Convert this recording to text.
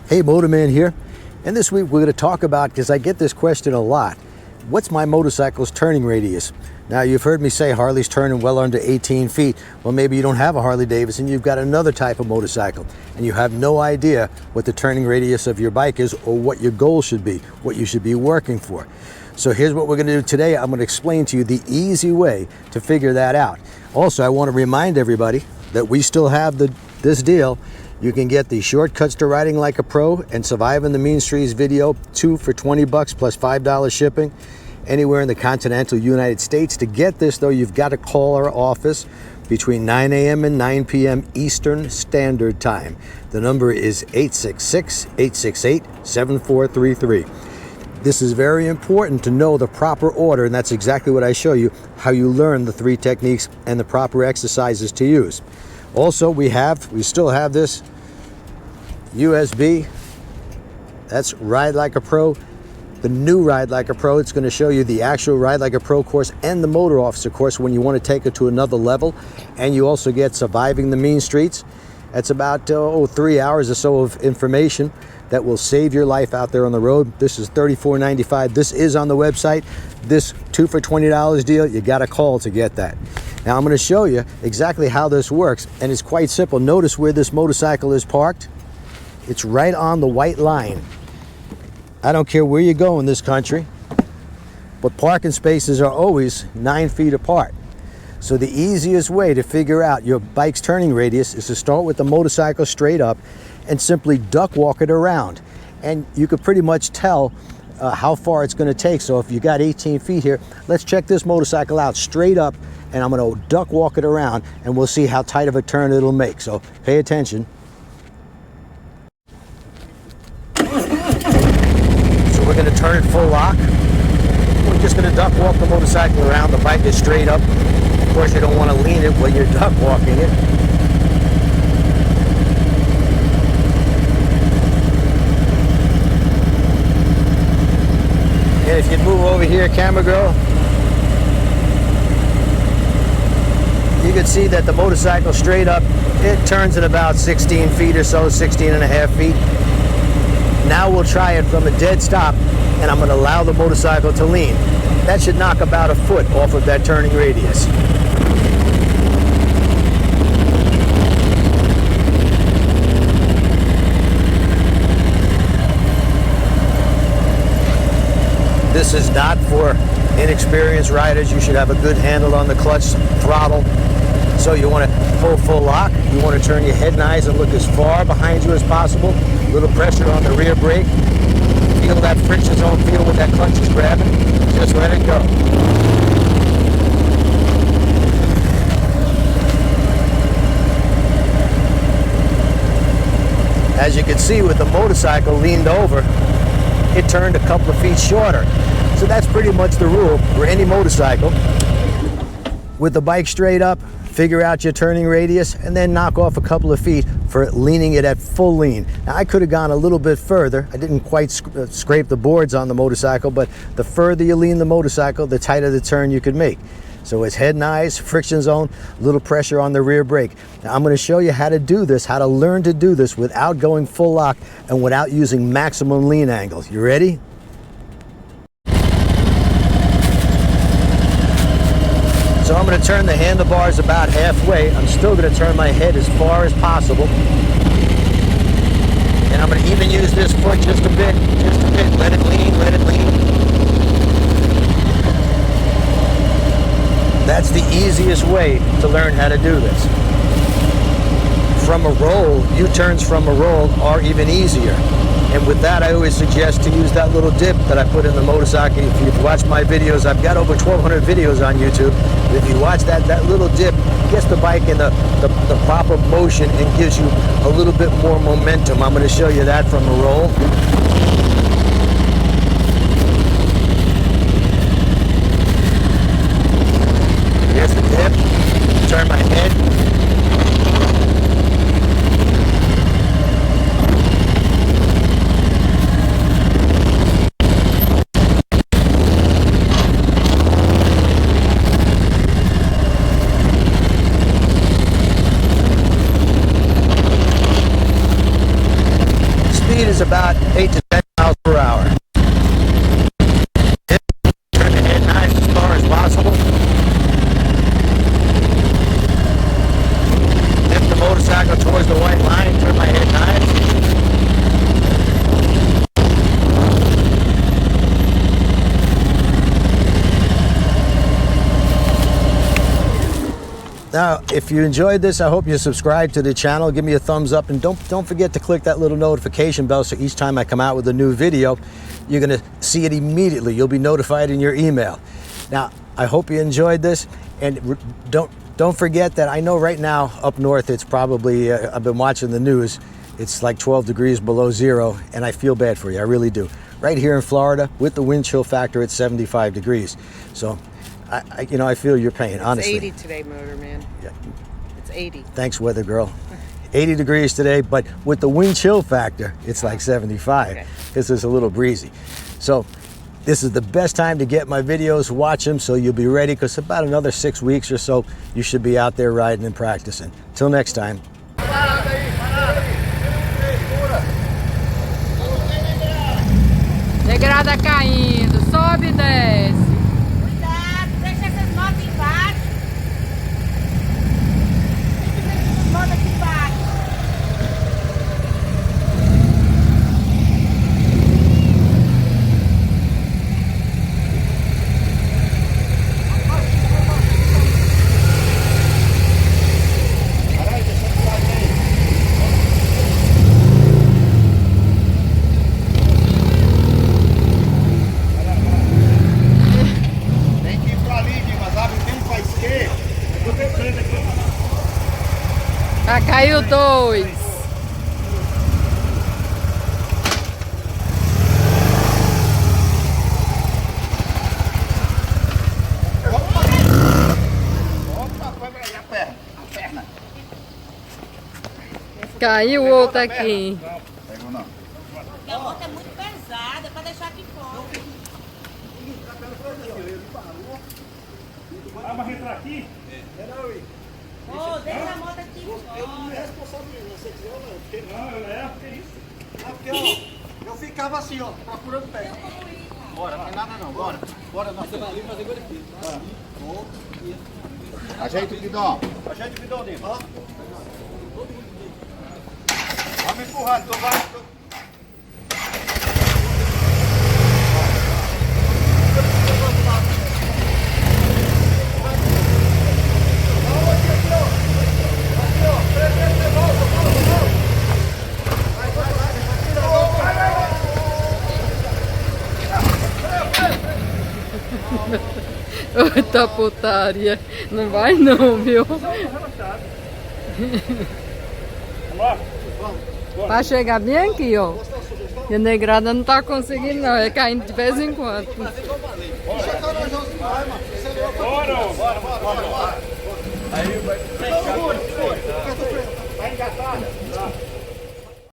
Hey, Motorman here. And this week we're going to talk about, because I get this question a lot, what's my motorcycle's turning radius? Now, you've heard me say Harley's turning well under 18 feet. Well, maybe you don't have a Harley Davidson, you've got another type of motorcycle, and you have no idea what the turning radius of your bike is or what your goal should be, what you should be working for. So here's what we're going to do today. I'm going to explain to you the easy way to figure that out. Also, I want to remind everybody that we still have this deal. You can get the Shortcuts to Riding Like a Pro and Surviving the Mean Streets video, 2 for $20 plus $5 shipping, anywhere in the continental United States. To get this, though, you've got to call our office between 9 a.m. and 9 p.m. Eastern Standard Time. The number is 866-868-7433. This is very important to know the proper order, and that's exactly what I show you, how you learn the 3 techniques and the proper exercises to use. Also, we still have this USB. That's Ride Like a Pro. The new Ride Like a Pro, it's going to show you the actual Ride Like a Pro course and the Motor Officer course when you want to take it to another level. And you also get Surviving the Mean Streets. That's about 3 hours or so of information that will save your life out there on the road. This is $34.95. This is on the website. This 2 for $20 deal, you got to call to get that. Now I'm going to show you exactly how this works, and it's quite simple. Notice where this motorcycle is parked. It's right on the white line. I don't care where you go in this country, but parking spaces are always 9 feet apart. So the easiest way to figure out your bike's turning radius is to start with the motorcycle straight up and simply duck walk it around. And you could pretty much tell how far it's going to take. So if you got 18 feet here, let's check this motorcycle out straight up, and I'm going to duck walk it around, and we'll see how tight of a turn it'll make. So pay attention. So we're going to turn it full lock. We're just going to duck walk the motorcycle around. The bike is straight up. Of course, you don't want to lean it when you're duck walking it. And if you move over here, camera girl, you can see that the motorcycle straight up, it turns at about 16 feet or so, 16 and a half feet. Now we'll try it from a dead stop, and I'm going to allow the motorcycle to lean. That should knock about a foot off of that turning radius. This is not for inexperienced riders. You should have a good handle on the clutch, throttle. So you want to full lock. You want to turn your head nice and look as far behind you as possible. A little pressure on the rear brake. Feel that friction zone, feel what that clutch is grabbing. Just let it go. As you can see, with the motorcycle leaned over, it turned a couple of feet shorter. So that's pretty much the rule for any motorcycle. With the bike straight up, figure out your turning radius, and then knock off a couple of feet for leaning it at full lean. Now, I could have gone a little bit further. I didn't quite scrape the boards on the motorcycle, but the further you lean the motorcycle, the tighter the turn you could make. So it's head and eyes, friction zone, little pressure on the rear brake. Now I'm going to show you how to do this, how to learn to do this without going full lock and without using maximum lean angles. You ready? So I'm going to turn the handlebars about halfway. I'm still going to turn my head as far as possible. And I'm going to even use this foot just a bit. Let it lean, let it lean. That's the easiest way to learn how to do this. From a roll, U-turns from a roll are even easier. And with that, I always suggest to use that little dip that I put in the motorcycle. If you've watched my videos, I've got over 1,200 videos on YouTube. If you watch that little dip, gets the bike in the proper motion and gives you a little bit more momentum. I'm going to show you that from a roll. Here's the dip. Turn my head. speed is about 8 to 10 miles per hour. Turn the headlights as far as possible. Lift the motorcycle towards the white line, turn my headlights. Now, if you enjoyed this, I hope you subscribe to the channel. Give me a thumbs up, and don't forget to click that little notification bell so each time I come out with a new video, you're gonna see it immediately. You'll be notified in your email. Now, I hope you enjoyed this, and don't forget that I know right now up north it's probably I've been watching the news. It's like 12 degrees below zero, and I feel bad for you. I really do. Right here in Florida, with the wind chill factor, it's 75 degrees. So. I feel your pain, honestly. It's 80 today, Motor Man. Yeah. It's 80. Thanks, weather girl. 80 degrees today, but with the wind chill factor, it's like 75. This is a little breezy. So this is the best time to get my videos, watch them so you'll be ready, because about another 6 weeks or so, you should be out there riding and practicing. Till next time. Degrada caindo, sobe e desce. Ah, caiu dois. Caiu o outro aqui. A outra é muito pesada, para deixar aqui fora. Ah, mas entrar aqui? Ô, deixa a moto aqui fora. Eu não me responsabilizo, você quiser ou não. Porque, Não, eu levo, que isso? porque ó, eu ficava assim, ó, procurando pé. Bora, não tem nada não, bora. Bora, nós vamos ali fazer agora aqui. Ajeita o guidão. Ajeita o bidão dele. Ó. Vamos empurrando, tô vai. Eita putaria. Não vai não, viu? Vamos lá? Vai chegar bem aqui, ó. E a negrada não tá conseguindo não, é caindo de vez em quando. Deixa a cara, João, vai, mano.